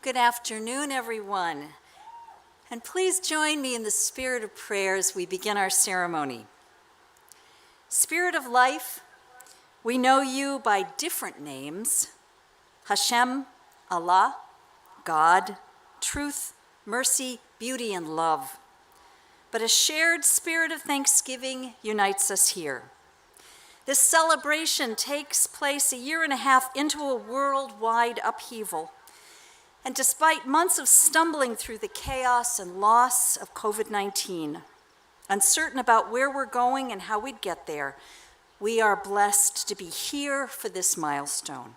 Good afternoon, everyone. And please join me in the spirit of prayer as we begin our ceremony. Spirit of life, we know you by different names: Hashem, Allah, God, truth, mercy, beauty, and love. But a shared spirit of thanksgiving unites us here. This celebration takes place a year and a half into a worldwide upheaval. And despite months of stumbling through the chaos and loss of COVID-19, uncertain about where we're going and how we'd get there, we are blessed to be here for this milestone.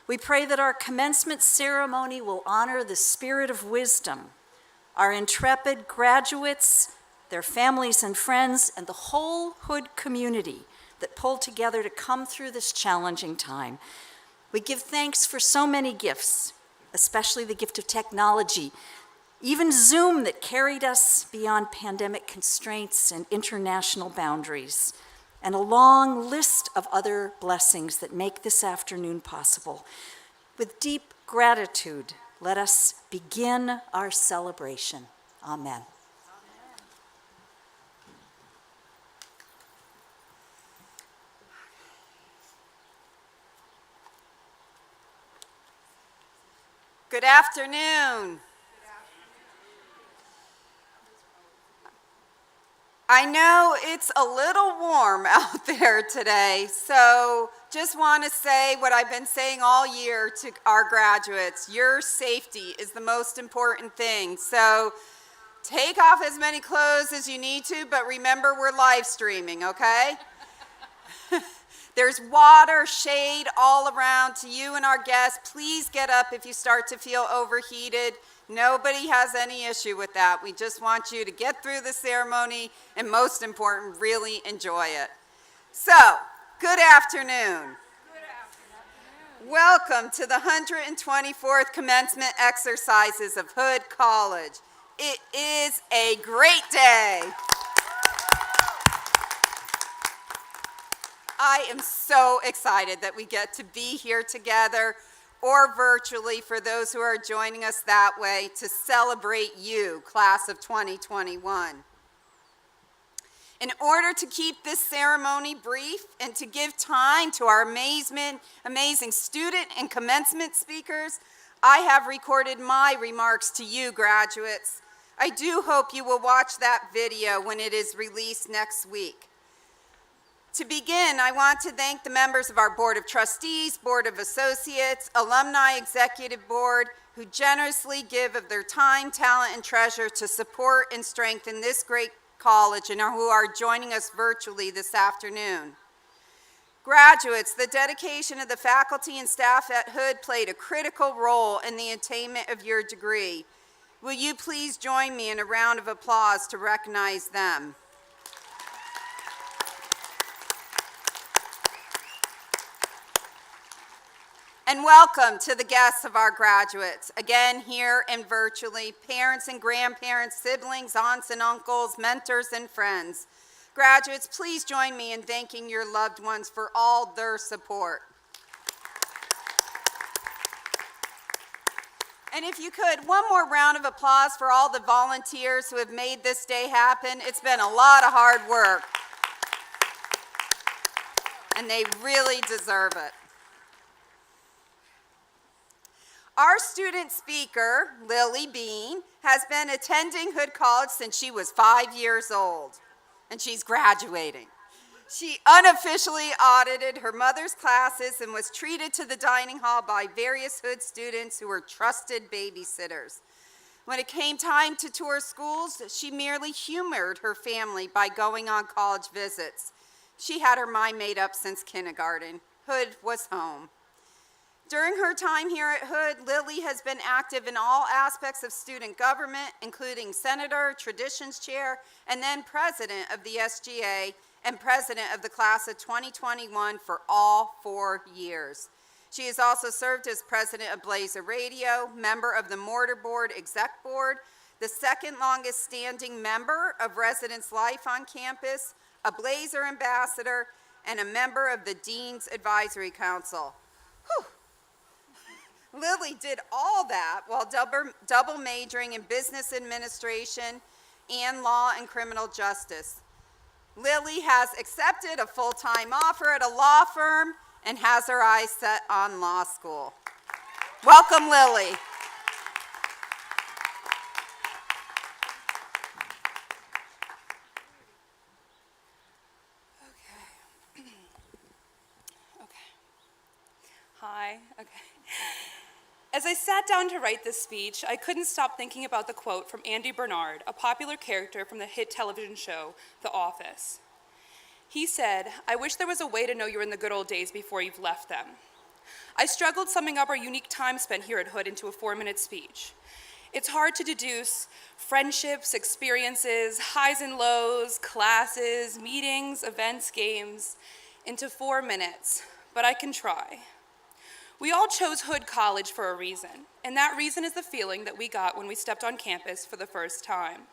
We pray that our commencement ceremony will honor the spirit of wisdom, our intrepid graduates, their families and friends, and the whole Hood community that pulled together to come through this challenging time. We give thanks for so many gifts, especially the gift of technology, even Zoom that carried us beyond pandemic constraints and international boundaries, and a long list of other blessings that make this afternoon possible. With deep gratitude, let us begin our celebration. Amen. Good afternoon. I know it's a little warm out there today, so just want to say what I've been saying all year to our graduates: your safety is the most important thing. So take off as many clothes as you need to, but remember we're live streaming, okay? There's water, shade all around. To you and our guests, please get up if you start to feel overheated. Nobody has any issue with that. We just want you to get through the ceremony and, most important, really enjoy it. So, good afternoon. Welcome to the 124th commencement exercises of Hood College. It is a great day. I am so excited that we get to be here together, or virtually for those who are joining us that way, to celebrate you, class of 2021. In order to keep this ceremony brief and to give time to our amazing student and commencement speakers, I have recorded my remarks to you, graduates. I do hope you will watch that video when it is released next week. To begin, I want to thank the members of our Board of Trustees, Board of Associates, Alumni Executive Board, who generously give of their time, talent, and treasure to support and strengthen this great college, and who are joining us virtually this afternoon. Graduates, the dedication of the faculty and staff at Hood played a critical role in the attainment of your degree. Will you please join me in a round of applause to recognize them? And welcome to the guests of our graduates, again here and virtually, parents and grandparents, siblings, aunts and uncles, mentors and friends. Graduates, please join me in thanking your loved ones for all their support. And if you could, one more round of applause for all the volunteers who have made this day happen. It's been a lot of hard work, and they really deserve it. Our student speaker, Lily Bean, has been attending Hood College since she was 5 years old, and she's graduating. She unofficially audited her mother's classes and was treated to the dining hall by various Hood students who were trusted babysitters. When it came time to tour schools, she merely humored her family by going on college visits. She had her mind made up since kindergarten. Hood was home. During her time here at Hood, Lily has been active in all aspects of student government, including senator, traditions chair, and then president of the SGA and president of the class of 2021 for all 4 years. She has also served as president of Blazer Radio, member of the Mortar Board Exec Board, the second longest standing member of Residence Life on campus, a Blazer ambassador, and a member of the Dean's Advisory Council. Whew. Lily did all that while double majoring in business administration and law and criminal justice. Lily has accepted a full-time offer at a law firm and has her eyes set on law school. Welcome, Lily. Hi. Okay. As I sat down to write this speech, I couldn't stop thinking about the quote from Andy Bernard, a popular character from the hit television show, The Office. He said, "I wish there was a way to know you're in the good old days before you've left them." I struggled summing up our unique time spent here at Hood into a 4-minute speech. It's hard to deduce friendships, experiences, highs and lows, classes, meetings, events, games into 4 minutes, but I can try. We all chose Hood College for a reason, and that reason is the feeling that we got when we stepped on campus for the first time.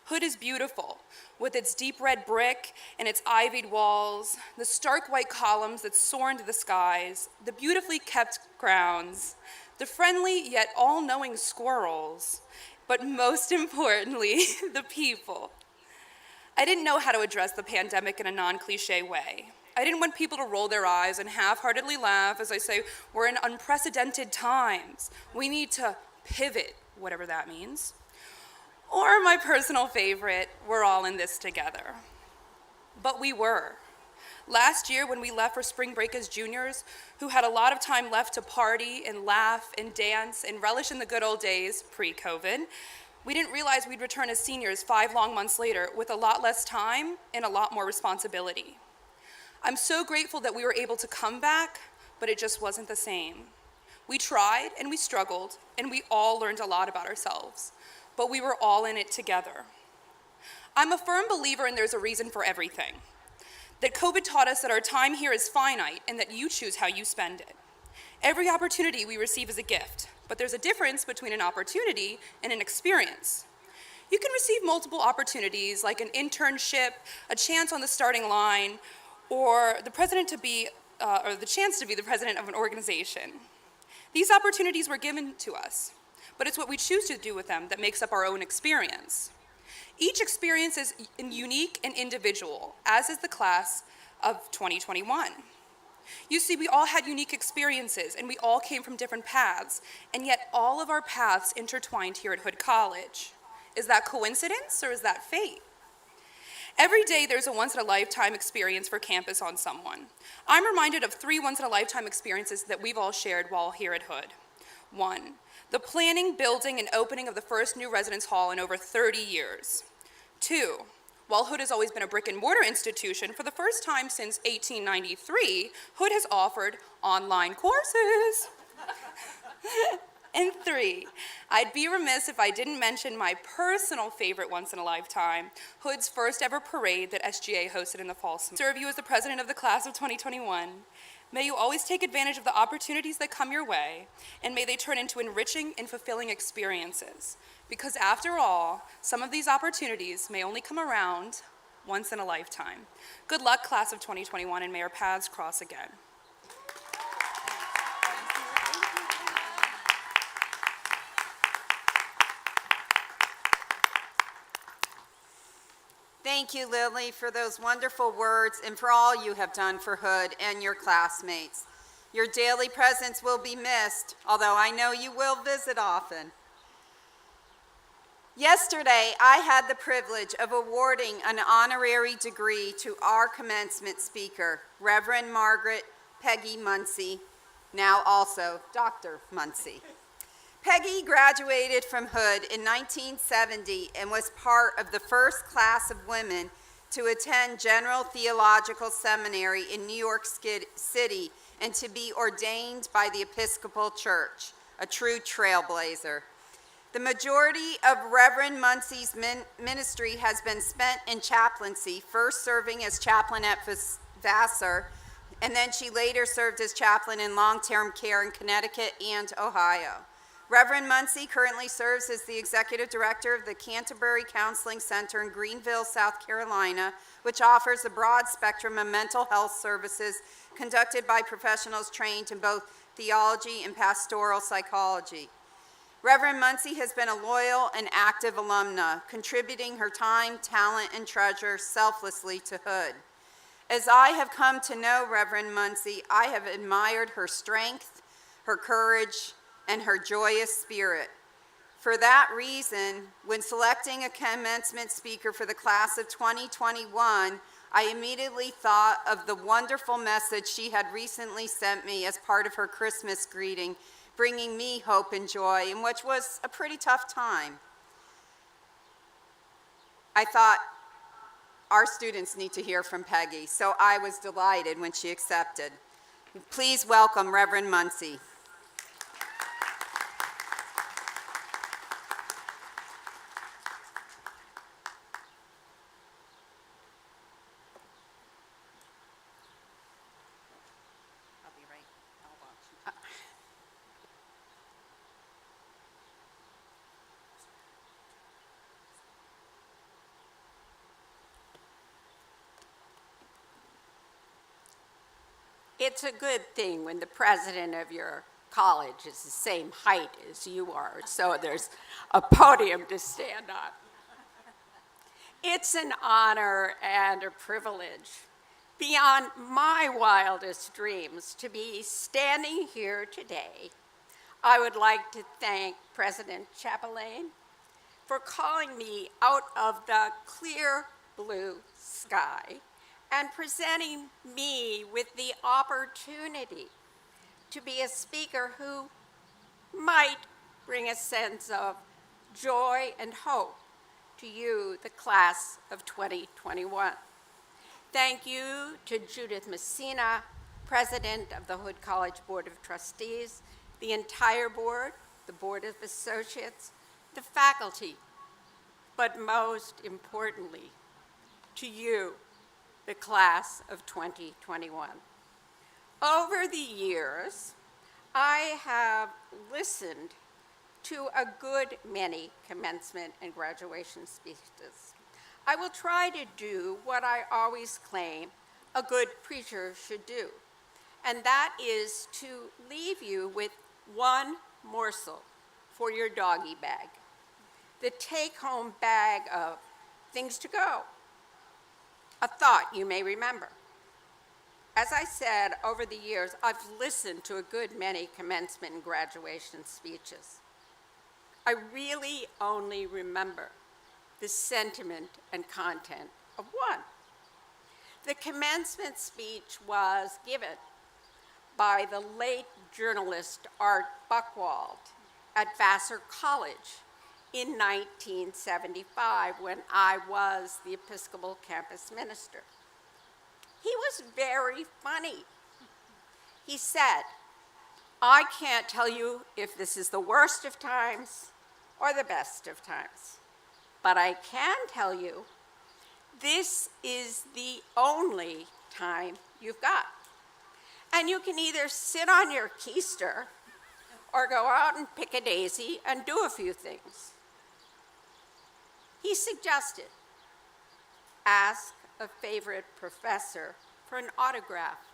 Hood is beautiful, with its deep red brick and its ivied walls, the stark white columns that soar into the skies, the beautifully kept grounds, the friendly yet all-knowing squirrels, but most importantly, the people. I didn't know how to address the pandemic in a non-cliche way. I didn't want people to roll their eyes and half-heartedly laugh as I say, we're in unprecedented times. We need to pivot, whatever that means. Or my personal favorite, we're all in this together. But we were. Last year when we left for spring break as juniors, who had a lot of time left to party and laugh and dance and relish in the good old days, pre-COVID, we didn't realize we'd return as seniors 5 long months later with a lot less time and a lot more responsibility. I'm so grateful that we were able to come back, but it just wasn't the same. We tried and we struggled, and we all learned a lot about ourselves, but we were all in it together. I'm a firm believer in there's a reason for everything, that COVID taught us that our time here is finite and that you choose how you spend it. Every opportunity we receive is a gift, but there's a difference between an opportunity and an experience. You can receive multiple opportunities like an internship, a chance on the starting line, or the chance to be the president of an organization. These opportunities were given to us, but it's what we choose to do with them that makes up our own experience. Each experience is unique and individual, as is the class of 2021. You see, we all had unique experiences, and we all came from different paths, and yet all of our paths intertwined here at Hood College. Is that coincidence, or is that fate? Every day there's a once-in-a-lifetime experience for campus on someone. I'm reminded of 3 once-in-a-lifetime experiences that we've all shared while here at Hood. 1, the planning, building, and opening of the first new residence hall in over 30 years. 2, while Hood has always been a brick-and-mortar institution, for the first time since 1893, Hood has offered online courses. And 3, I'd be remiss if I didn't mention my personal favorite once-in-a-lifetime, Hood's first ever parade that SGA hosted in the fall semester. Serve you as the president of the class of 2021. May you always take advantage of the opportunities that come your way, and may they turn into enriching and fulfilling experiences. Because after all, some of these opportunities may only come around once in a lifetime. Good luck, class of 2021, and may our paths cross again. Thank you, Lily, for those wonderful words and for all you have done for Hood and your classmates. Your daily presence will be missed, although I know you will visit often. Yesterday, I had the privilege of awarding an honorary degree to our commencement speaker, Reverend Margaret Peggy Muncie, now also Dr. Muncie. Peggy graduated from Hood in 1970 and was part of the first class of women to attend General Theological Seminary in New York City and to be ordained by the Episcopal Church, a true trailblazer. The majority of Reverend Muncie's ministry has been spent in chaplaincy, first serving as chaplain at Vassar, and then she later served as chaplain in long-term care in Connecticut and Ohio. Reverend Muncie currently serves as the Executive Director of the Canterbury Counseling Center in Greenville, South Carolina, which offers a broad spectrum of mental health services conducted by professionals trained in both theology and pastoral psychology. Reverend Muncie has been a loyal and active alumna, contributing her time, talent, and treasure selflessly to Hood. As I have come to know Reverend Muncie, I have admired her strength, her courage, and her joyous spirit. For that reason, when selecting a commencement speaker for the class of 2021, I immediately thought of the wonderful message she had recently sent me as part of her Christmas greeting, bringing me hope and joy, in which was a pretty tough time. I thought, our students need to hear from Peggy, so I was delighted when she accepted. Please welcome Reverend Muncie. I'll be right. I'll watch. It's a good thing when the president of your college is the same height as you are, so there's a podium to stand on. It's an honor and a privilege, beyond my wildest dreams, to be standing here today. I would like to thank President Chapelain for calling me out of the clear blue sky and presenting me with the opportunity to be a speaker who might bring a sense of joy and hope to you, the class of 2021. Thank you to Judith Messina, President of the Hood College Board of Trustees, the entire board, the Board of Associates, the faculty, but most importantly, to you, the class of 2021. Over the years, I have listened to a good many commencement and graduation speeches. I will try to do what I always claim a good preacher should do, and that is to leave you with one morsel for your doggy bag, the take-home bag of things to go, a thought you may remember. As I said, over the years, I've listened to a good many commencement and graduation speeches. I really only remember the sentiment and content of one. The commencement speech was given by the late journalist Art Buchwald at Vassar College in 1975 when I was the Episcopal campus minister. He was very funny. He said, "I can't tell you if this is the worst of times or the best of times, but I can tell you this is the only time you've got. And you can either sit on your keister or go out and pick a daisy and do a few things." He suggested, ask a favorite professor for an autograph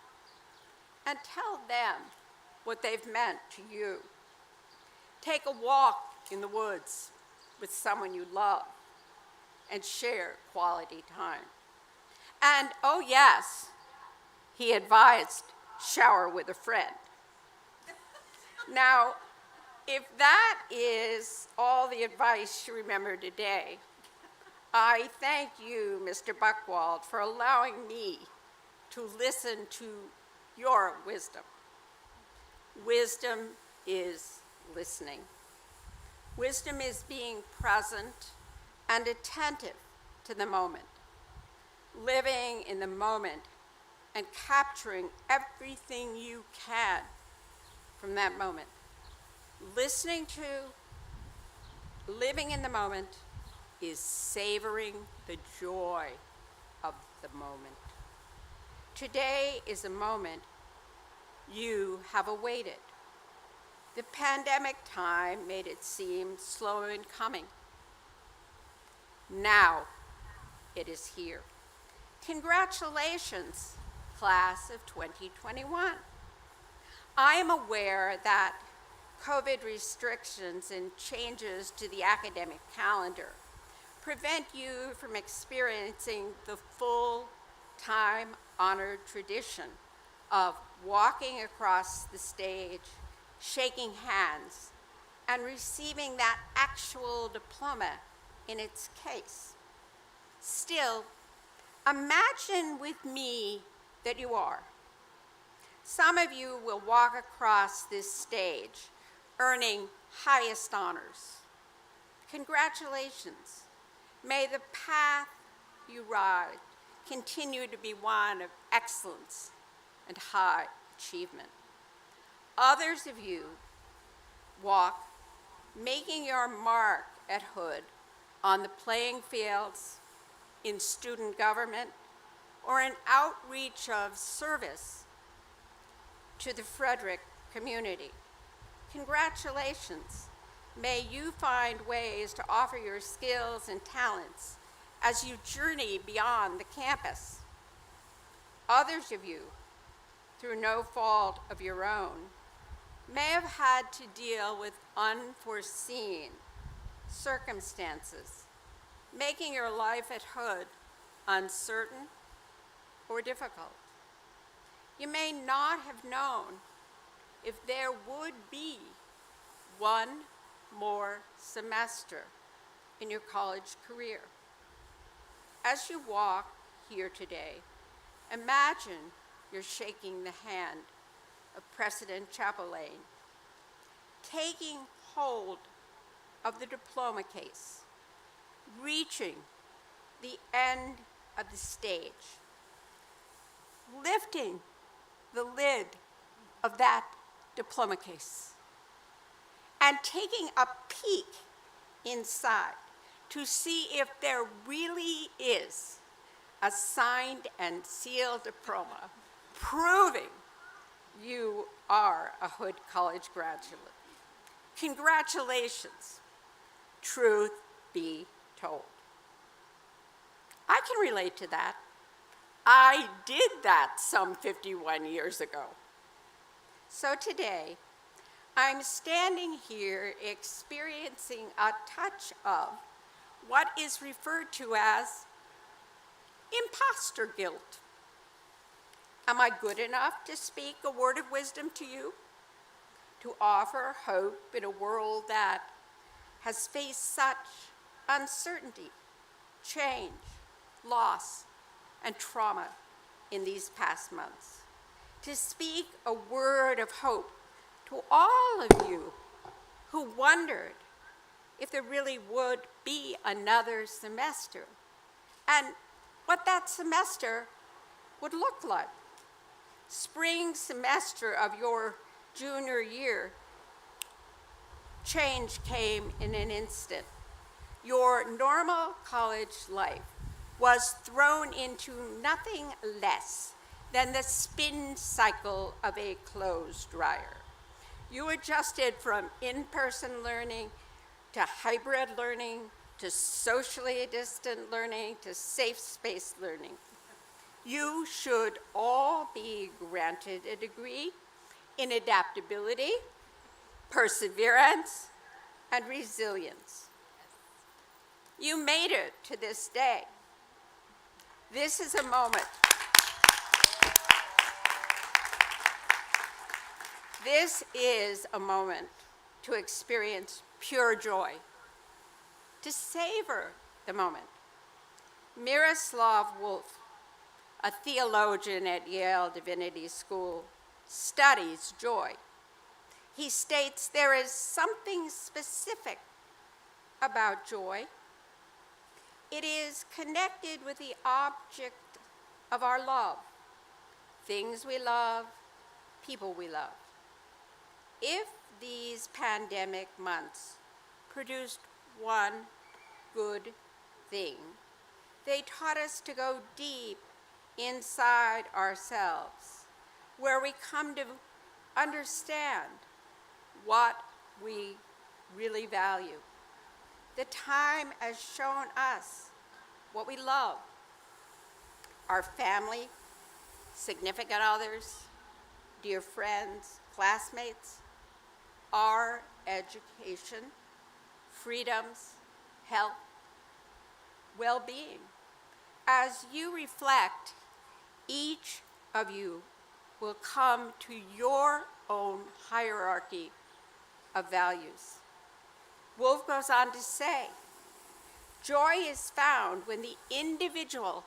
and tell them what they've meant to you. Take a walk in the woods with someone you love and share quality time. And oh yes, he advised, shower with a friend. Now, if that is all the advice you remember today, I thank you, Mr. Buchwald, for allowing me to listen to your wisdom. Wisdom is listening. Wisdom is being present and attentive to the moment, living in the moment and capturing everything you can from that moment. Listening to, living in the moment is savoring the joy of the moment. Today is a moment you have awaited. The pandemic time made it seem slow in coming. Now it is here. Congratulations, class of 2021. I am aware that COVID restrictions and changes to the academic calendar prevent you from experiencing the full time-honored tradition of walking across the stage, shaking hands, and receiving that actual diploma in its case. Still, imagine with me that you are. Some of you will walk across this stage earning highest honors. Congratulations. May the path you ride continue to be one of excellence and high achievement. Others of you walk, making your mark at Hood on the playing fields, in student government, or in outreach of service to the Frederick community. Congratulations. May you find ways to offer your skills and talents as you journey beyond the campus. Others of you, through no fault of your own, may have had to deal with unforeseen circumstances, making your life at Hood uncertain or difficult. You may not have known if there would be one more semester in your college career. As you walk here today, imagine you're shaking the hand of President Chapelain, taking hold of the diploma case, reaching the end of the stage, lifting the lid of that diploma case, and taking a peek inside to see if there really is a signed and sealed diploma proving you are a Hood College graduate. Congratulations. Truth be told. I can relate to that. I did that some 51 years ago. So today, I'm standing here experiencing a touch of what is referred to as imposter guilt. Am I good enough to speak a word of wisdom to you? To offer hope in a world that has faced such uncertainty, change, loss, and trauma in these past months? To speak a word of hope to all of you who wondered if there really would be another semester and what that semester would look like. Spring semester of your junior year, change came in an instant. Your normal college life was thrown into nothing less than the spin cycle of a clothes dryer. You adjusted from in-person learning to hybrid learning to socially distant learning to safe space learning. You should all be granted a degree in adaptability, perseverance, and resilience. You made it to this day. This is a moment. This is a moment to experience pure joy, to savor the moment. Miroslav Volf, a theologian at Yale Divinity School, studies joy. He states there is something specific about joy. It is connected with the object of our love, things we love, people we love. If these pandemic months produced one good thing, they taught us to go deep inside ourselves, where we come to understand what we really value. The time has shown us what we love: our family, significant others, dear friends, classmates, our education, freedoms, health, well-being. As you reflect, each of you will come to your own hierarchy of values. Wolf goes on to say, joy is found when the individual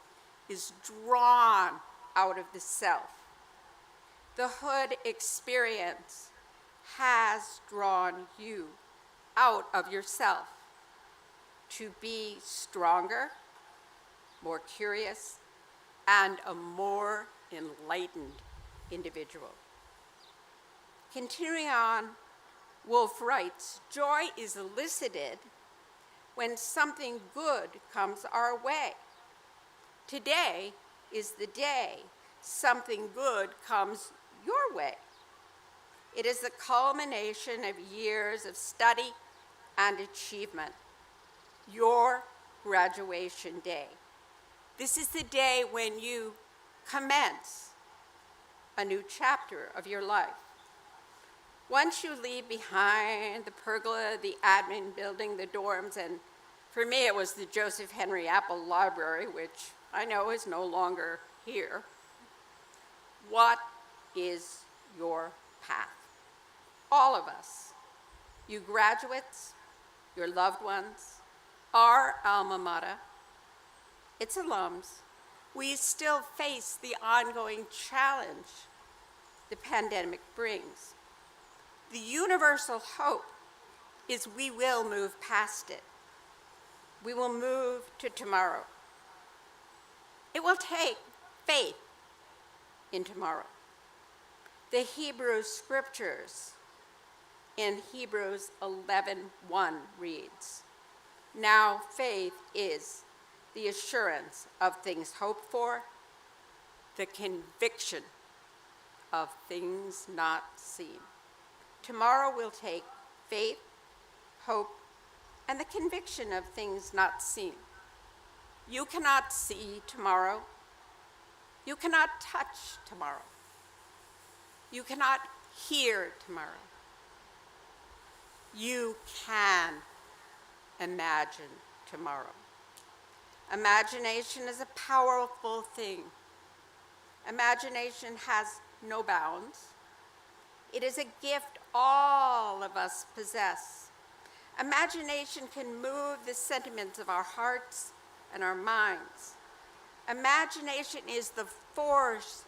is drawn out of the self. The Hood experience has drawn you out of yourself to be stronger, more curious, and a more enlightened individual. Continuing on, Wolf writes, joy is elicited when something good comes our way. Today is the day something good comes your way. It is the culmination of years of study and achievement. Your graduation day. This is the day when you commence a new chapter of your life. Once you leave behind the pergola, the admin building, the dorms, and for me it was the Joseph Henry Apple Library, which I know is no longer here. What is your path? All of us, you graduates, your loved ones, our alma mater, its alums, we still face the ongoing challenge the pandemic brings. The universal hope is we will move past it. We will move to tomorrow. It will take faith in tomorrow. The Hebrew scriptures in Hebrews 11:1 reads, now faith is the assurance of things hoped for, the conviction of things not seen. Tomorrow will take faith, hope, and the conviction of things not seen. You cannot see tomorrow. You cannot touch tomorrow. You cannot hear tomorrow. You can imagine tomorrow. Imagination is a powerful thing. Imagination has no bounds. It is a gift all of us possess. Imagination can move the sentiments of our hearts and our minds. Imagination is the force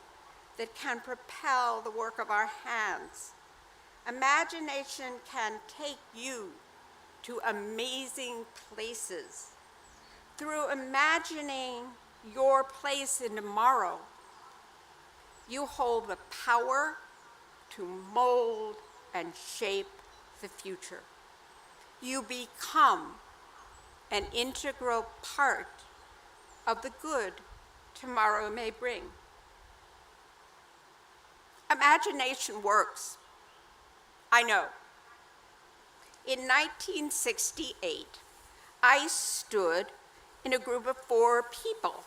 that can propel the work of our hands. Imagination can take you to amazing places. Through imagining your place in tomorrow, you hold the power to mold and shape the future. You become an integral part of the good tomorrow may bring. Imagination works. I know. In 1968, I stood in a group of 4 people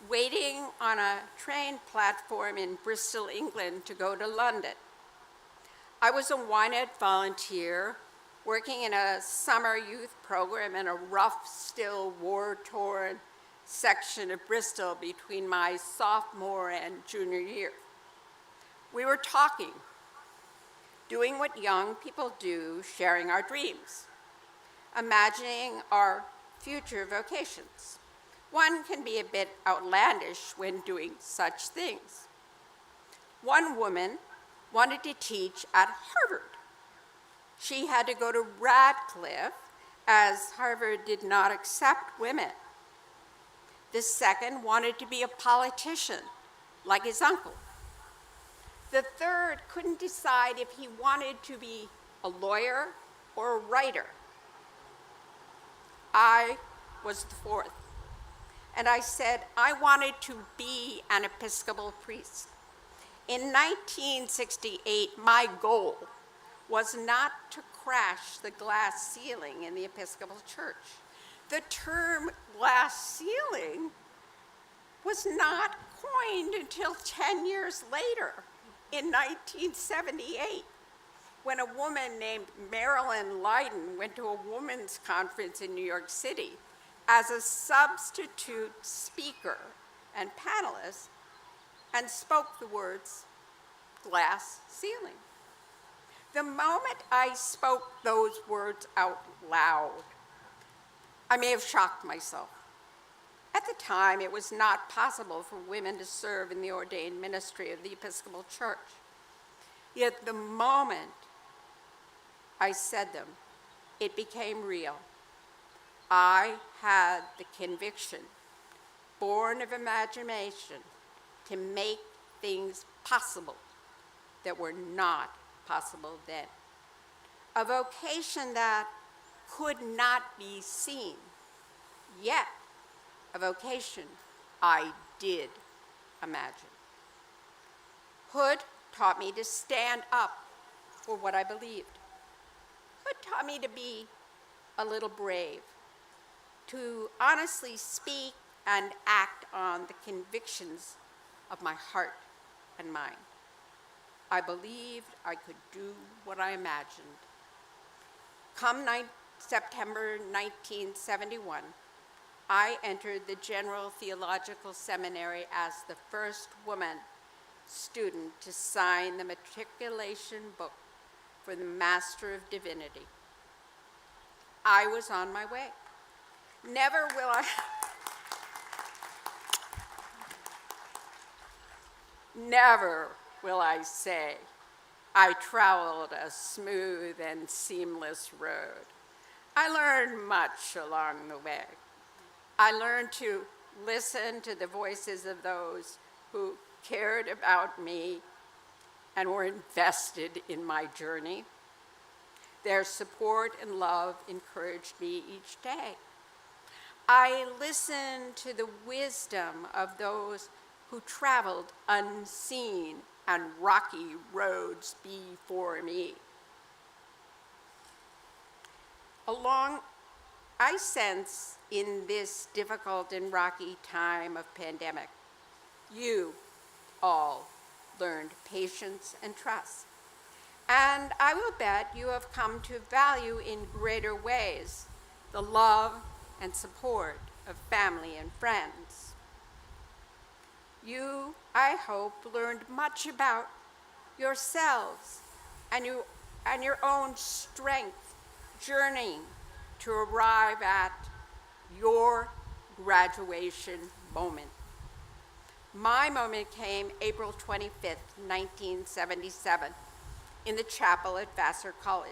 waiting on a train platform in Bristol, England to go to London. I was a Wynette volunteer working in a summer youth program in a rough, still war-torn section of Bristol between my sophomore and junior year. We were talking, doing what young people do, sharing our dreams, imagining our future vocations. One can be a bit outlandish when doing such things. One woman wanted to teach at Harvard. She had to go to Radcliffe as Harvard did not accept women. The second wanted to be a politician, like his uncle. The third couldn't decide if he wanted to be a lawyer or a writer. I was the fourth, and I said I wanted to be an Episcopal priest. In 1968, my goal was not to crash the glass ceiling in the Episcopal Church. The term glass ceiling was not coined until 10 years later, in 1978, when a woman named Marilyn Lydon went to a women's conference in New York City as a substitute speaker and panelist and spoke the words, glass ceiling. The moment I spoke those words out loud, I may have shocked myself. At the time, it was not possible for women to serve in the ordained ministry of the Episcopal Church. Yet the moment I said them, it became real. I had the conviction, born of imagination, to make things possible that were not possible then. A vocation that could not be seen, yet a vocation I did imagine. Hood taught me to stand up for what I believed. Hood taught me to be a little brave, to honestly speak and act on the convictions of my heart and mind. I believed I could do what I imagined. Come September 1971, I entered the General Theological Seminary as the first woman student to sign the matriculation book for the Master of Divinity. I was on my way. Never will I say I traveled a smooth and seamless road. I learned much along the way. I learned to listen to the voices of those who cared about me and were invested in my journey. Their support and love encouraged me each day. I listened to the wisdom of those who traveled unseen and rocky roads before me. I sense in this difficult and rocky time of pandemic, you all learned patience and trust. And I will bet you have come to value in greater ways the love and support of family and friends. You, I hope, learned much about yourselves and your own strength journeying to arrive at your graduation moment. My moment came April 25th, 1977, in the chapel at Vassar College,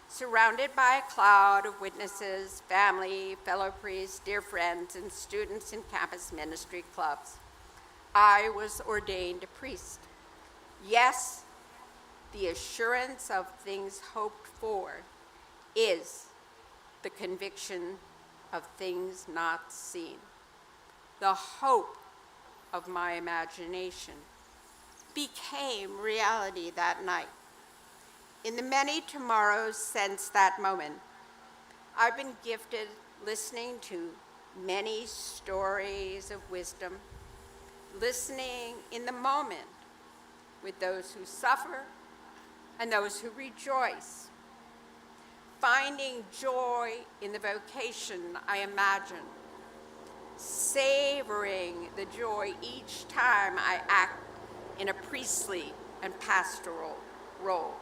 surrounded by a cloud of witnesses, family, fellow priests, dear friends, and students in campus ministry clubs. I was ordained a priest. Yes, the assurance of things hoped for is the conviction of things not seen. The hope of my imagination became reality that night. In the many tomorrows since that moment, I've been gifted listening to many stories of wisdom, listening in the moment with those who suffer and those who rejoice, finding joy in the vocation I imagine, savoring the joy each time I act in a priestly and pastoral role.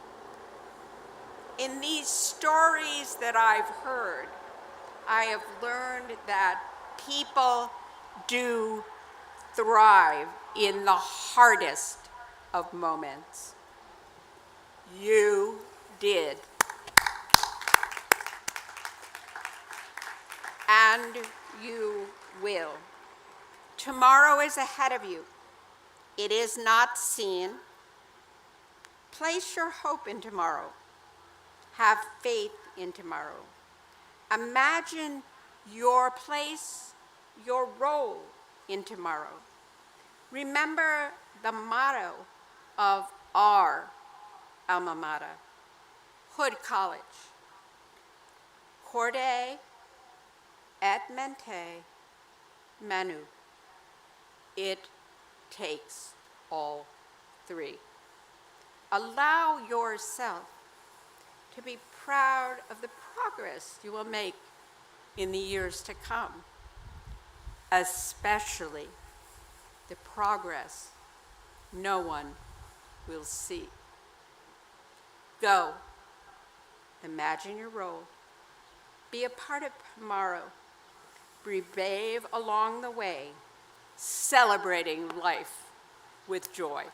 In these stories that I've heard, I have learned that people do thrive in the hardest of moments. You did. And you will. Tomorrow is ahead of you. It is not seen. Place your hope in tomorrow. Have faith in tomorrow. Imagine your place, your role in tomorrow. Remember the motto of our alma mater. Hood College. Corde et mente manu. It takes all three. Allow yourself to be proud of the progress you will make in the years to come, especially the progress no one will see. Go, imagine your role, be a part of tomorrow, be brave along the way, celebrating life with joy.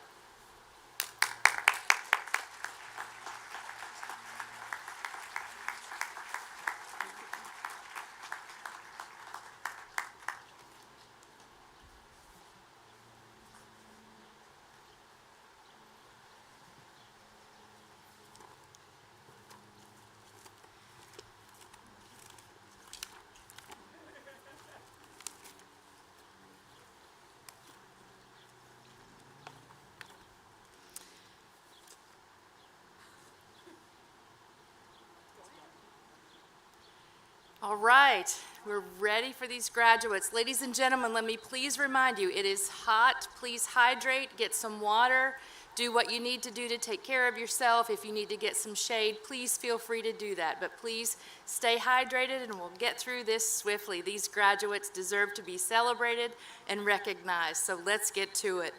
All right, we're ready for these graduates. Ladies and gentlemen, let me please remind you, it is hot. Please hydrate, get some water, do what you need to do to take care of yourself. If you need to get some shade, please feel free to do that. But please stay hydrated and we'll get through this swiftly. These graduates deserve to be celebrated and recognized, so let's get to it.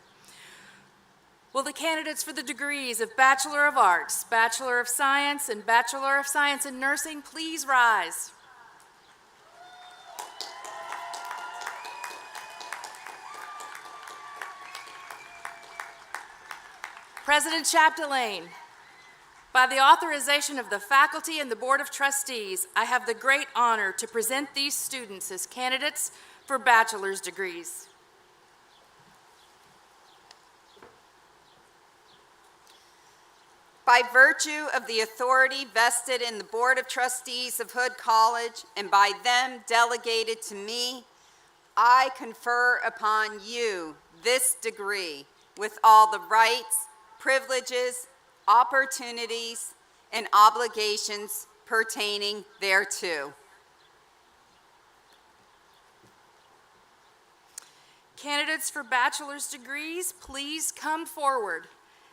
Will the candidates for the degrees of Bachelor of Arts, Bachelor of Science, and Bachelor of Science in Nursing please rise? President Chapdelaine, by the authorization of the faculty and the Board of Trustees, I have the great honor to present these students as candidates for bachelor's degrees. By virtue of the authority vested in the Board of Trustees of Hood College and by them delegated to me, I confer upon you this degree with all the rights, privileges, opportunities, and obligations pertaining thereto. Candidates for bachelor's degrees, please come forward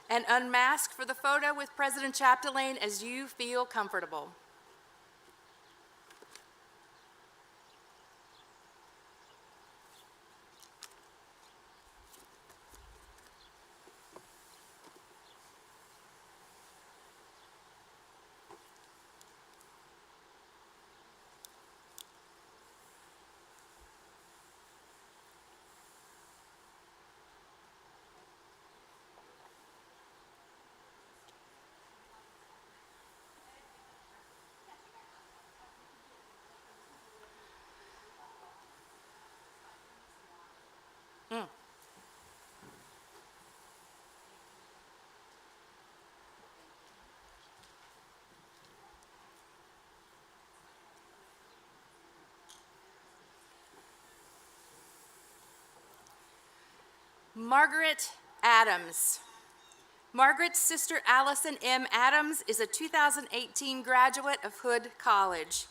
and unmask for the photo with President Chapdelaine as you feel comfortable. Margaret Adams. Margaret's sister Allison M. Adams is a 2018 graduate of Hood College.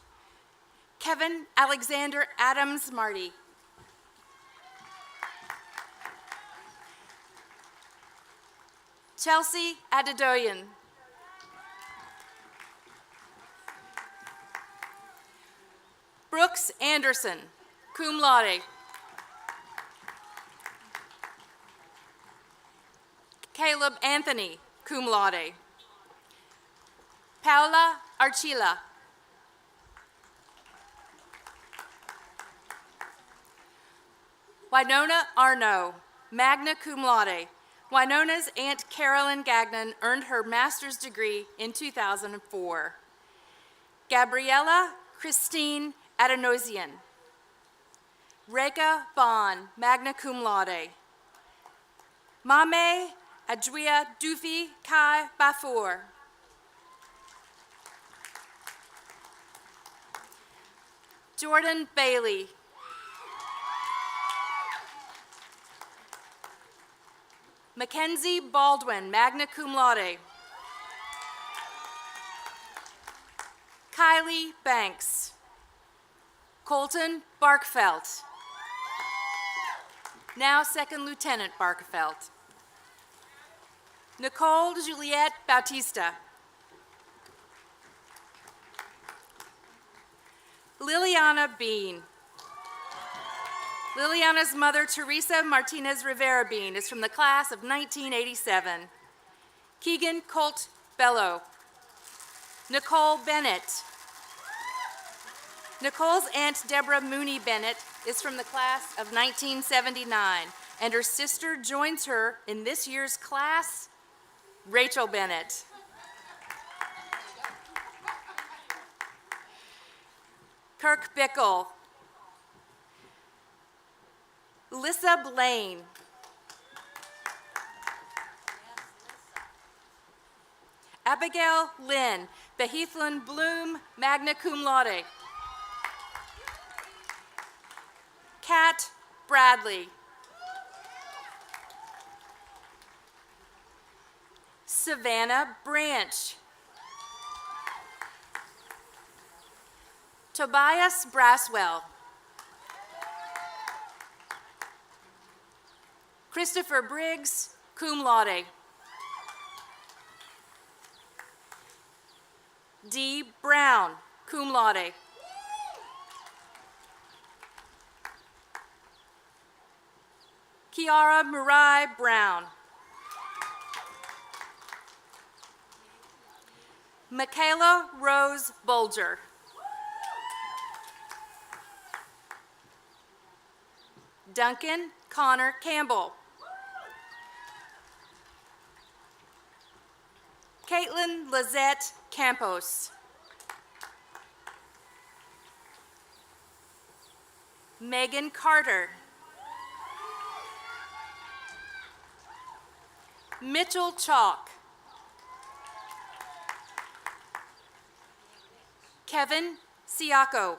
Kevin Alexander Adams Marty. Chelsea Adedoyan. Brooks Anderson, cum laude. Caleb Anthony, cum laude. Paula Archila. Winona Arno, magna cum laude. Winona's Aunt Carolyn Gagnon earned her master's degree in 2004. Gabriella Christine Adenosian. Reka Bond, magna cum laude. Mame Adria Dufi Kai Bafour. Jordan Bailey. Mackenzie Baldwin, magna cum laude. Kylie Banks. Colton Barkfelt. Now Second Lieutenant Barkfelt. Nicole Juliette Bautista. Liliana Bean. Liliana's mother, Teresa Martinez Rivera Bean, is from the class of 1987. Keegan Colt Bello. Nicole Bennett. Nicole's aunt, Deborah Mooney Bennett, is from the class of 1979, and her sister joins her in this year's class, Rachel Bennett. Kirk Bickle. Lissa Blaine. Abigail Lynn, Behithlin Bloom, magna cum laude. Kat Bradley. Savannah Branch. Tobias Braswell. Christopher Briggs, cum laude. Dee Brown, cum laude. Kiara Marai Brown. Michaela Rose Bulger. Duncan Connor Campbell. Caitlin Lizette Campos. Megan Carter. Mitchell Chalk. Kevin Siako.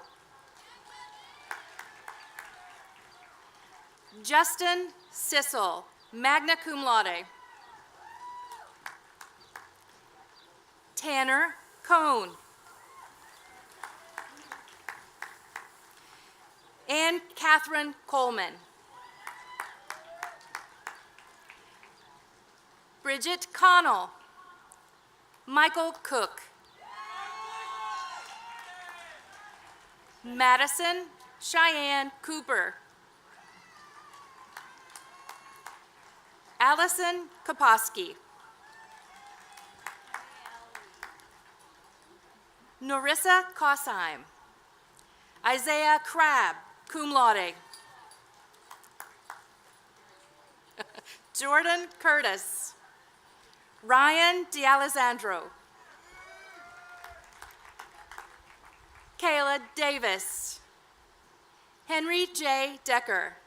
Justin Sissel, magna cum laude. Tanner Cohn. Ann Catherine Coleman. Bridget Connell. Michael Cook. Madison Cheyenne Cooper. Allison Kaposki. Norissa Kosheim. Isaiah Crabb, cum laude. Jordan Curtis. Ryan D'Alessandro. Kayla Davis. Henry J. Decker.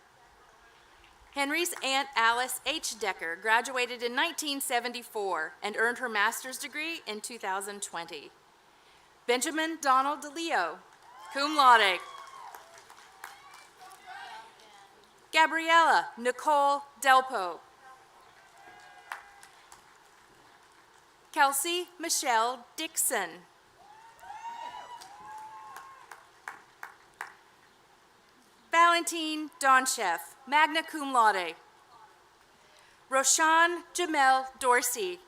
Henry's aunt Alice H. Decker graduated in 1974 and earned her master's degree in 2020. Benjamin Donald DeLeo, cum laude. Gabriella Nicole Delpo. Kelsey Michelle Dixon. Valentine Donchef, magna cum laude. Roshan Jamel Dorsey.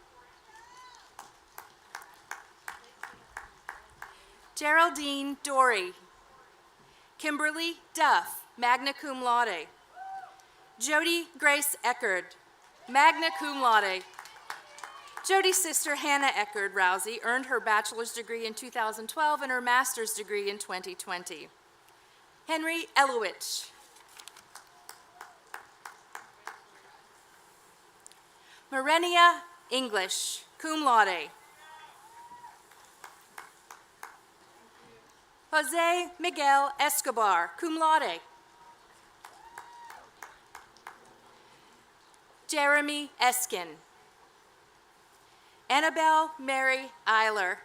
Geraldine Dory. Kimberly Duff, magna cum laude. Jody Grace Eckerd, magna cum laude. Jody's sister Hannah Eckerd Rousey earned her bachelor's degree in 2012 and her master's degree in 2020. Henry Elowich. Marenia English, cum laude. Jose Miguel Escobar, cum laude. Jeremy Eskin. Annabelle Mary Eiler.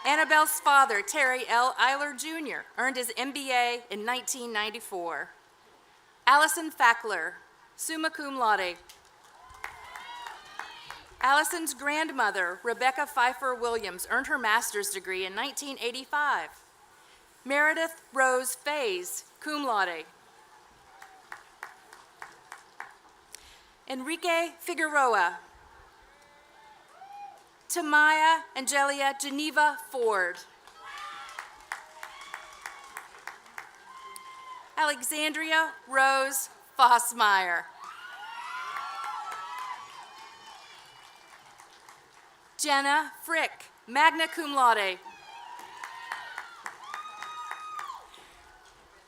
Annabelle's father, Terry L. Eiler Jr., earned his MBA in 1994. Allison Fackler, summa cum laude. Allison's grandmother, Rebecca Pfeiffer Williams, earned her master's degree in 1985. Meredith Rose Fays, cum laude. Enrique Figueroa. Tamaya Angelia Geneva Ford. Alexandria Rose Fossmeyer. Jenna Frick, magna cum laude.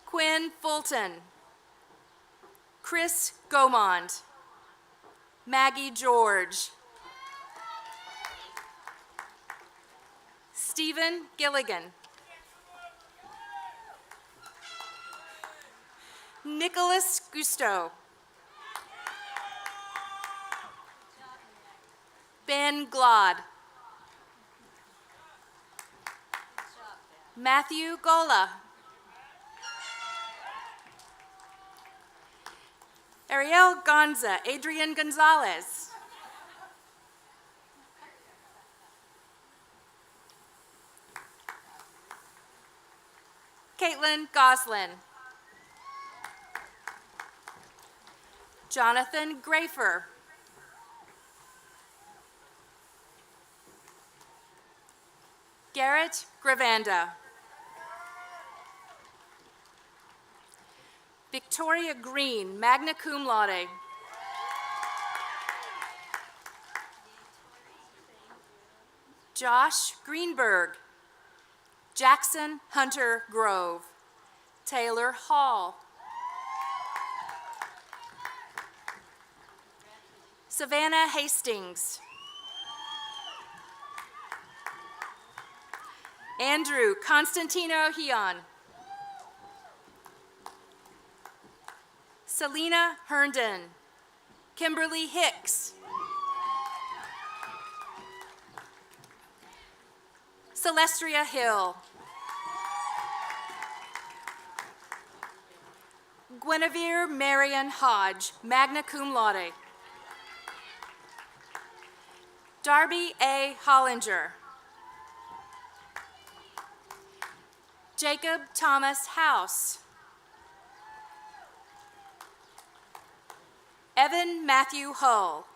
Quinn Fulton. Chris Gaumond. Maggie George. Stephen Gilligan. Nicholas Gusteau. Ben Glod. Matthew Gola. Ariel Gonza, Adrian Gonzalez. Caitlin Goslin. Jonathan Grafer. Garrett Gravanda. Victoria Green, magna cum laude. Josh Greenberg. Jackson Hunter Grove. Taylor Hall. Savannah Hastings. Andrew Constantino Heon. Selena Herndon. Kimberly Hicks. Celestria Hill. Guinevere Marion Hodge, magna cum laude. Darby A. Hollinger. Jacob Thomas House. Evan Matthew Hull.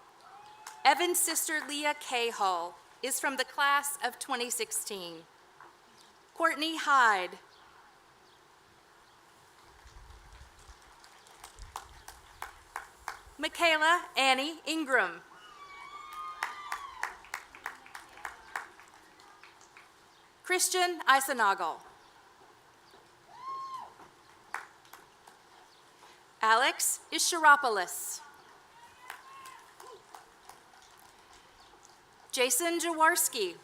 Evan's sister Leah K. Hull is from the class of 2016. Courtney Hyde. Michaela Annie Ingram. Christian Eisenagel. Alex Ishiropoulos. Jason Jaworski.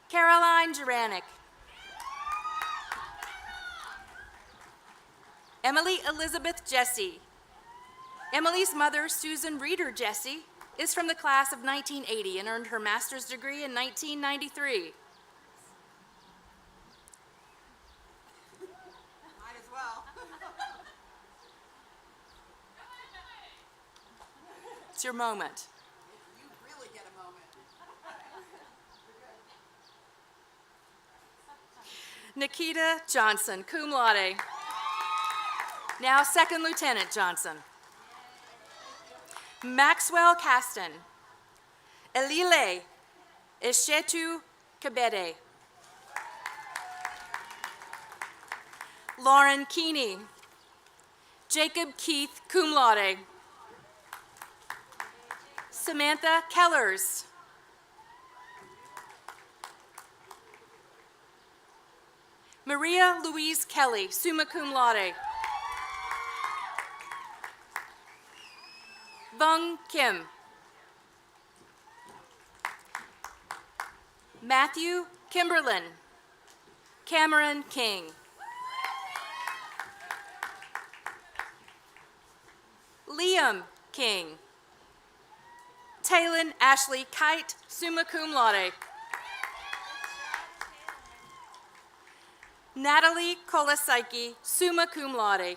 Caroline Juranic. Emily Elizabeth Jesse. Emily's mother, Susan Reeder Jesse, is from the class of 1980 and earned her master's degree in 1993. Might as well. It's your moment. You really get a moment. Nikita Johnson, cum laude. Now Second Lieutenant Johnson. Maxwell Caston. Elile Eshetu Kabede. Lauren Keeney. Jacob Keith, cum laude. Samantha Kellers. Maria Louise Kelly, summa cum laude. Vung Kim. Matthew Kimberlin. Cameron King. Liam King. Talon Ashley Kite, summa cum laude. Natalie Kolasaiki, summa cum laude.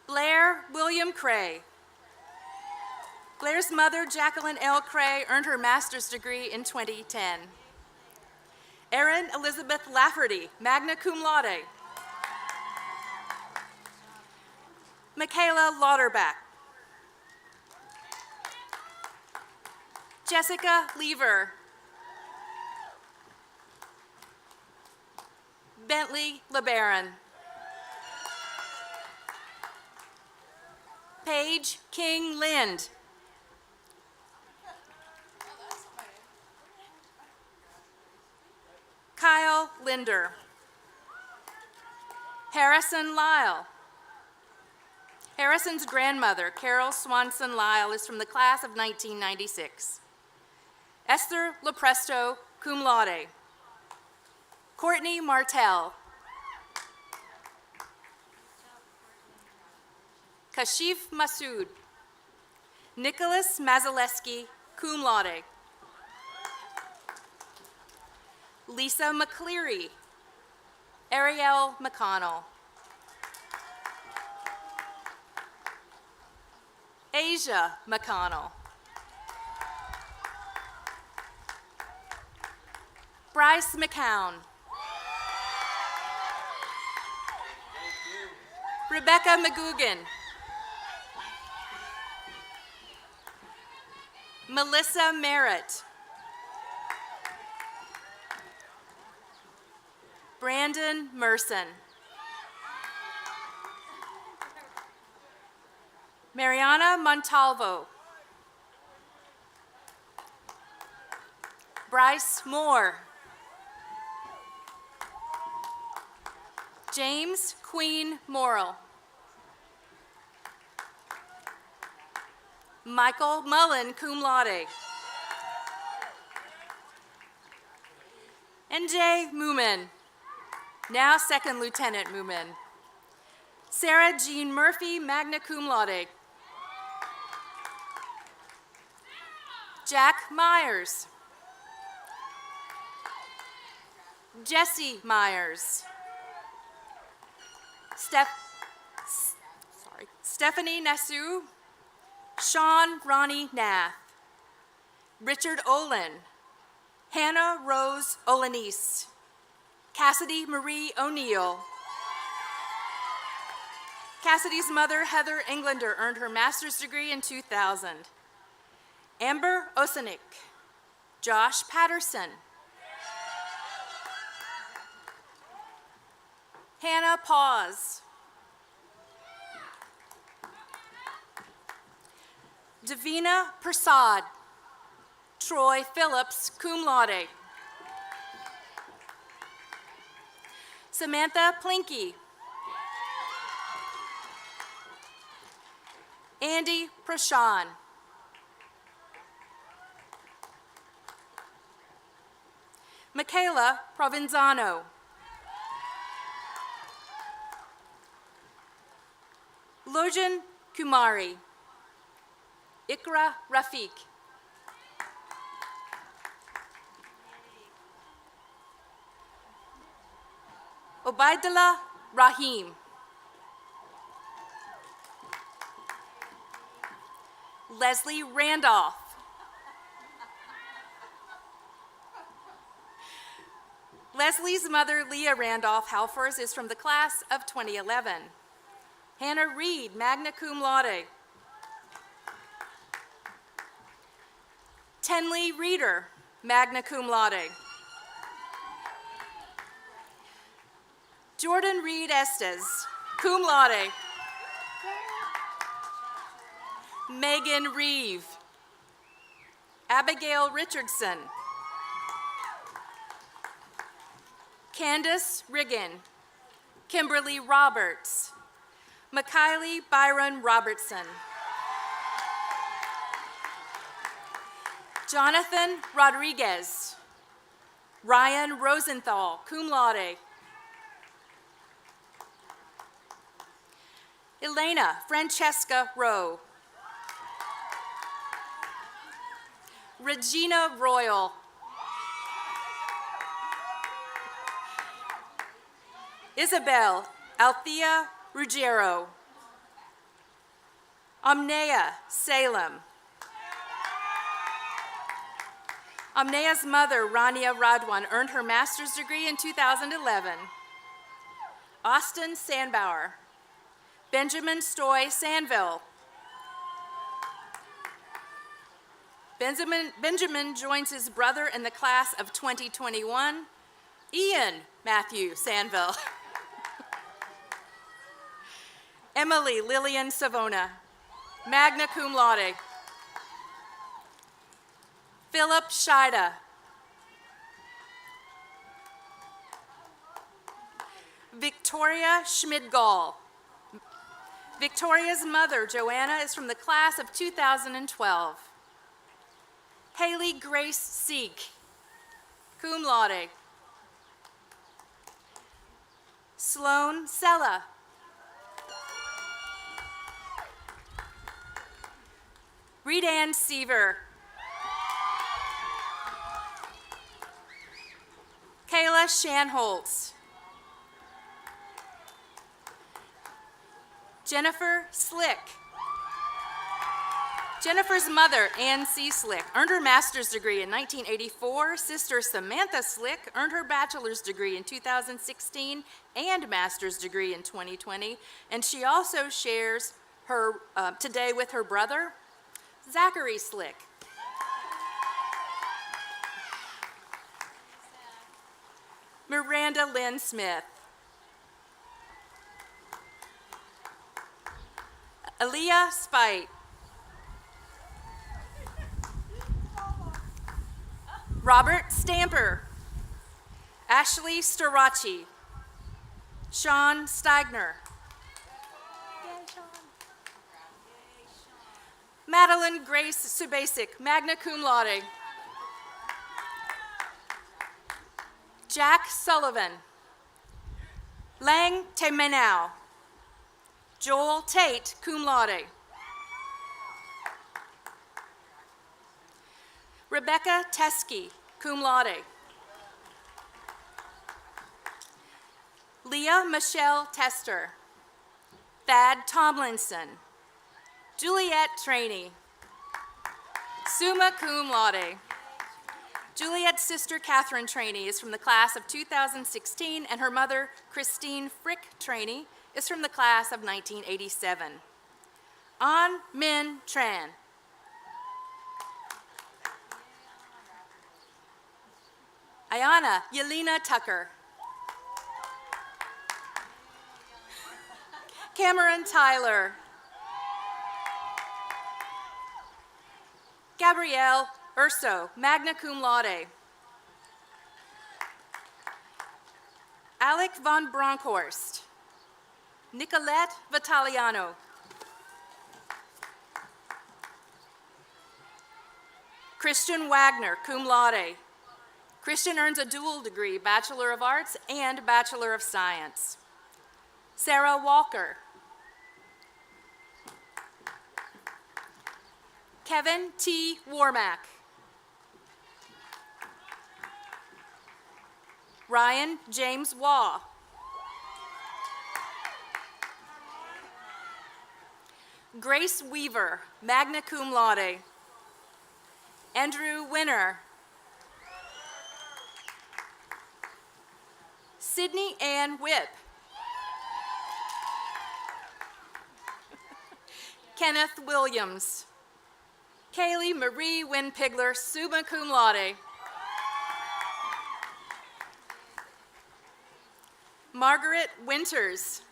Blair William Cray. Blair's mother, Jacqueline L. Cray, earned her master's degree in 2010. Erin Elizabeth Lafferty, magna cum laude. Michaela Lauterbach. Jessica Lever. Bentley LeBaron. Paige King Lind. Kyle Linder. Harrison Lyle. Harrison's grandmother, Carol Swanson Lyle, is from the class of 1996. Esther Lepresto, cum laude. Courtney Martell. Kashif Masood. Nicholas Mazaleski, cum laude. Lisa McCleary. Ariel McConnell. Asia McConnell. Bryce McCown. Rebecca McGugan. Melissa Merritt. Brandon Merson. Mariana Montalvo. Bryce Moore. James Queen Morrill. Michael Mullen, cum laude. NJ Moomin, now Second Lieutenant Moomin. Sarah Jean Murphy, magna cum laude. Jack Myers. Jesse Myers. Stephanie Nassau. Sean Ronnie Nath. Richard Olin. Hannah Rose Olanise. Cassidy Marie O'Neill. Cassidy's mother, Heather Englander, earned her master's degree in 2000. Amber Osenik. Josh Patterson. Hannah Paz. Davina Prasad. Troy Phillips, cum laude. Samantha Plinky. Andy Prashan. Michaela Provenzano. Lojan Kumari. Ikra Rafiq. Obaidullah Rahim. Leslie Randolph. Leslie's mother, Leah Randolph Halfors, is from the class of 2011. Hannah Reed, magna cum laude. Tenley Reeder, magna cum laude. Jordan Reed Estes, cum laude. Megan Reeve. Abigail Richardson. Candace Riggin. Kimberly Roberts. Mikaylee Byron Robertson. Jonathan Rodriguez. Ryan Rosenthal, cum laude. Elena Francesca Rowe. Regina Royal. Isabel Althea Ruggiero. Omnea, Salem. Omnea's mother, Rania Radwan, earned her master's degree in 2011. Austin Sandbauer. Benjamin Stoy Sandville. Benjamin joins his brother in the class of 2021, Ian Matthew Sandville. Emily Lillian Savona, magna cum laude. Philip Scheida. Victoria Schmidgall. Victoria's mother, Joanna, is from the class of 2012. Haley Grace Seek, cum laude. Sloan Sella. Reed-Ann Seaver. Kayla Shanholtz. Jennifer Slick. Jennifer's mother, Ann C. Slick, earned her master's degree in 1984. Sister Samantha Slick earned her bachelor's degree in 2016 and master's degree in 2020. And she also shares her today with her brother, Zachary Slick. Miranda Lynn Smith. Aaliyah Spite. Robert Stamper. Ashley Starachi. Sean Steigner. Madeline Grace Subasic, magna cum laude. Jack Sullivan. Lang Temenau. Joel Tate, cum laude. Rebecca Teskey, cum laude. Leah Michelle Tester. Thad Tomlinson. Juliet Trainee. Summa cum laude. Juliet's sister, Catherine Trainee, is from the class of 2016, and her mother, Christine Frick Trainee, is from the class of 1987. An Min Tran. Ayana Yelena Tucker. Cameron Tyler. Gabrielle Urso, magna cum laude. Alec von Bronckhorst. Nicolette Vitaliano. Christian Wagner, cum laude. Christian earns a dual degree, Bachelor of Arts and Bachelor of Science. Sarah Walker. Kevin T. Warmack. Ryan James Waugh. Grace Weaver, magna cum laude. Andrew Winner. Sydney Ann Whip. Kenneth Williams. Kaylee Marie Winpigler, summa cum laude. Margaret Winters.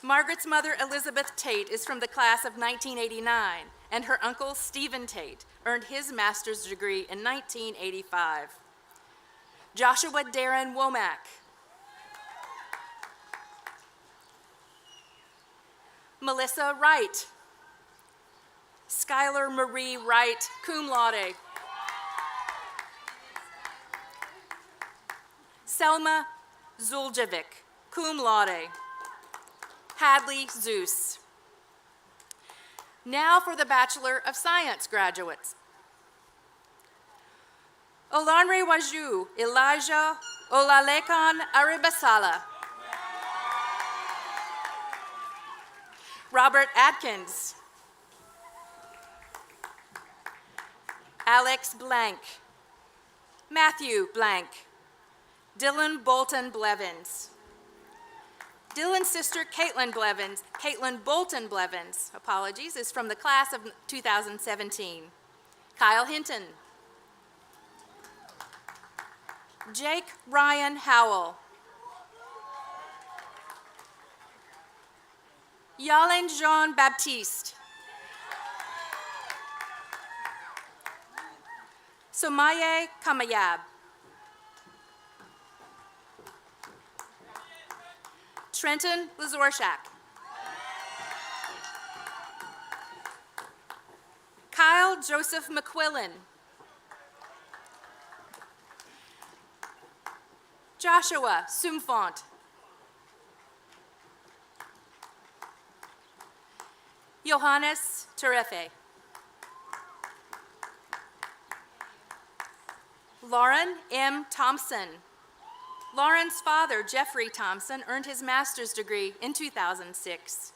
Margaret's mother, Elizabeth Tate, is from the class of 1989, and her uncle, Stephen Tate, earned his master's degree in 1985. Joshua Darren Womack. Melissa Wright. Skylar Marie Wright, cum laude. Selma Zuljevic, cum laude. Hadley Zeus. Now for the Bachelor of Science graduates. Olanre Waju, Elijah Olalekan Aribasala. Robert Atkins. Alex Blank. Matthew Blank. Dylan Bolton Blevins. Dylan's sister, Caitlin Bolton Blevins, apologies, is from the class of 2017. Kyle Hinton. Jake Ryan Howell. Yalen Jean Baptiste. Somaye Kamayab. Trenton Lazorshak. Kyle Joseph McQuillan. Joshua Sumfont. Johannes Terefe. Lauren M. Thompson. Lauren's father, Jeffrey Thompson, earned his master's degree in 2006.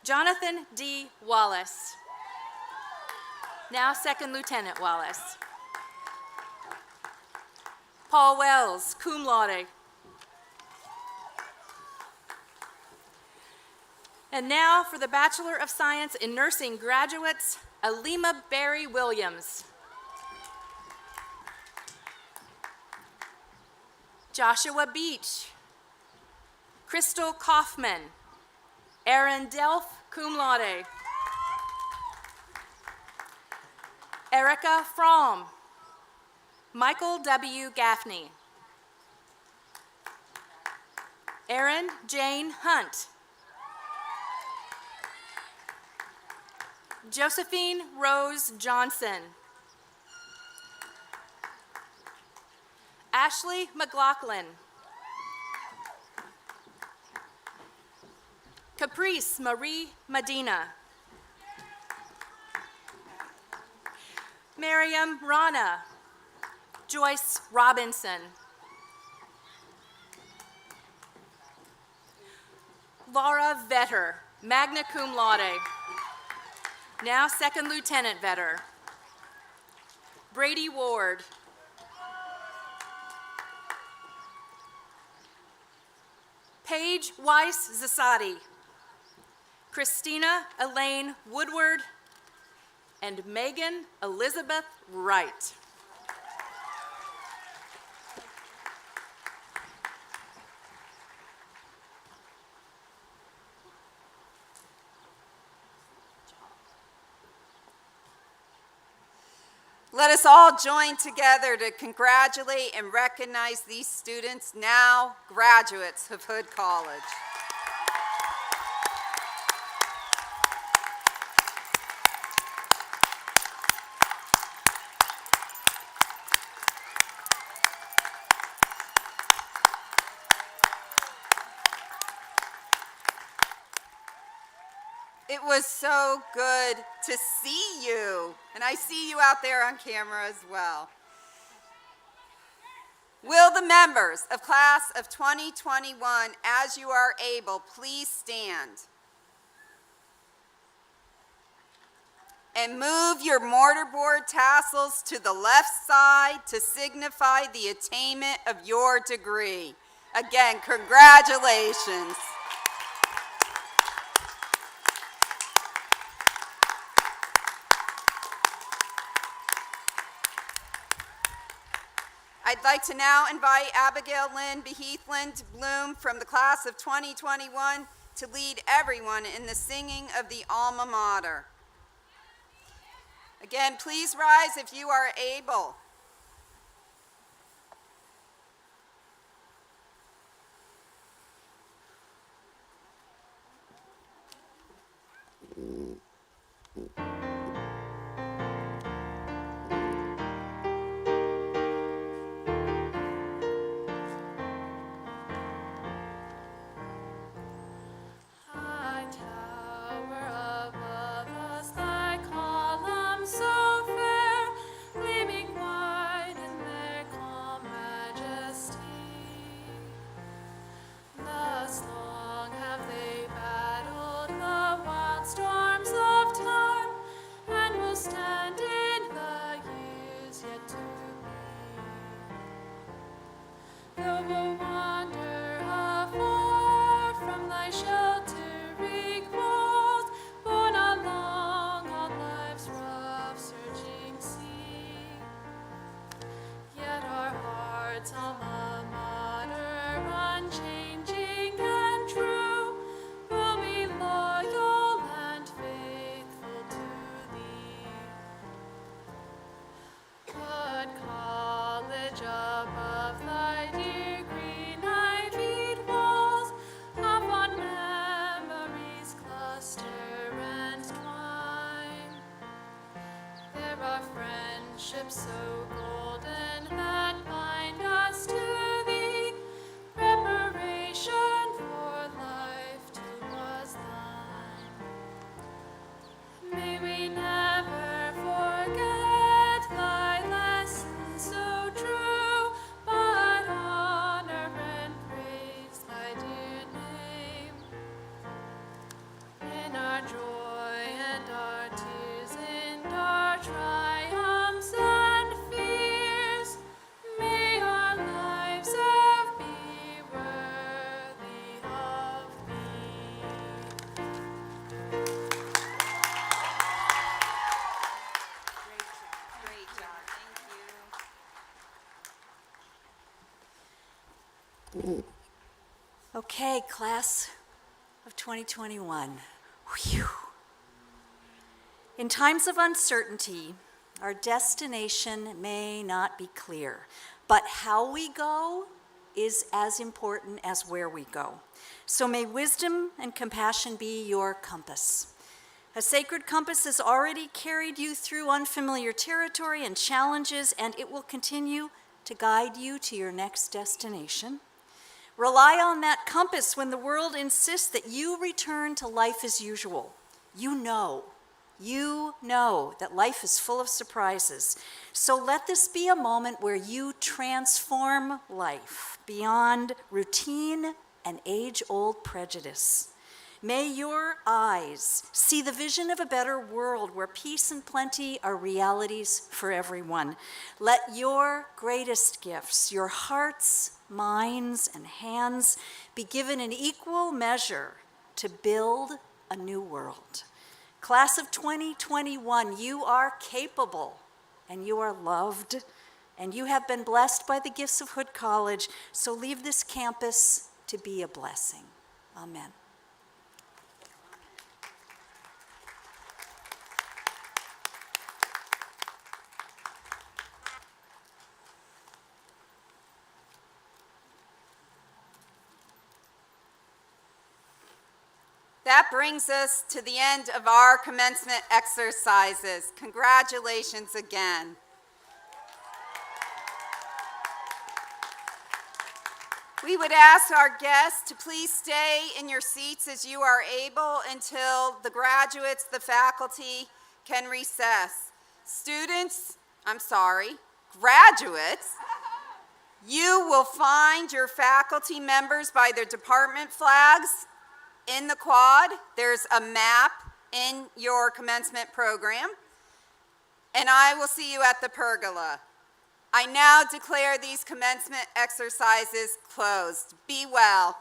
Jonathan D. Wallace. Now Second Lieutenant Wallace. Paul Wells, cum laude. And now for the Bachelor of Science in Nursing graduates, Alima Barry Williams. Joshua Beach. Crystal Kaufman. Aaron Delph, cum laude. Erica Fromm. Michael W. Gaffney. Erin Jane Hunt. Josephine Rose Johnson. Ashley McLaughlin. Caprice Marie Medina. Miriam Rana. Joyce Robinson. Laura Vetter, magna cum laude. Now Second Lieutenant Vetter. Brady Ward. Paige Weiss Zasadi. Christina Elaine Woodward. And Megan Elizabeth Wright. Let us all join together to congratulate and recognize these students, now graduates of Hood College. It was so good to see you, and I see you out there on camera as well. Will the members of class of 2021, as you are able, please stand and move your mortarboard tassels to the left side to signify the attainment of your degree. Again, congratulations. I'd like to now invite Abigail Lynn Beheathland Bloom from the class of 2021 to lead everyone in the singing of the alma mater. Again, please rise if you are able. Above us, thy column so fair, gleaming white. Though we'll wander afar from thy sheltering walls, borne along on life's rough surging sea, yet our hearts alma mater, unchanging and true, will be loyal and faithful to thee. What college above thy dear green ivied walls, how fond memories cluster and twine. There are friendships so golden that bind us to thee, preparation for life till was thine. May we never forget thy lessons so true, but honor and praise thy dear name. In our joy and our tears, in our triumphs and fears, may our lives ever be worthy of thee. Great job. Thank you. Okay, class of 2021. Whew. In times of uncertainty, our destination may not be clear, but how we go is as important as where we go. So may wisdom and compassion be your compass. A sacred compass has already carried you through unfamiliar territory and challenges, and it will continue to guide you to your next destination. Rely on that compass when the world insists that you return to life as usual. You know that life is full of surprises. So let this be a moment where you transform life beyond routine and age-old prejudice. May your eyes see the vision of a better world where peace and plenty are realities for everyone. Let your greatest gifts, your hearts, minds, and hands, be given in equal measure to build a new world. Class of 2021, you are capable, and you are loved, and you have been blessed by the gifts of Hood College, so leave this campus to be a blessing. Amen. That brings us to the end of our commencement exercises. Congratulations again. We would ask our guests to please stay in your seats as you are able until the graduates, the faculty, can recess. Graduates, you will find your faculty members by their department flags in the quad. There's a map in your commencement program. And I will see you at the pergola. I now declare these commencement exercises closed. Be well.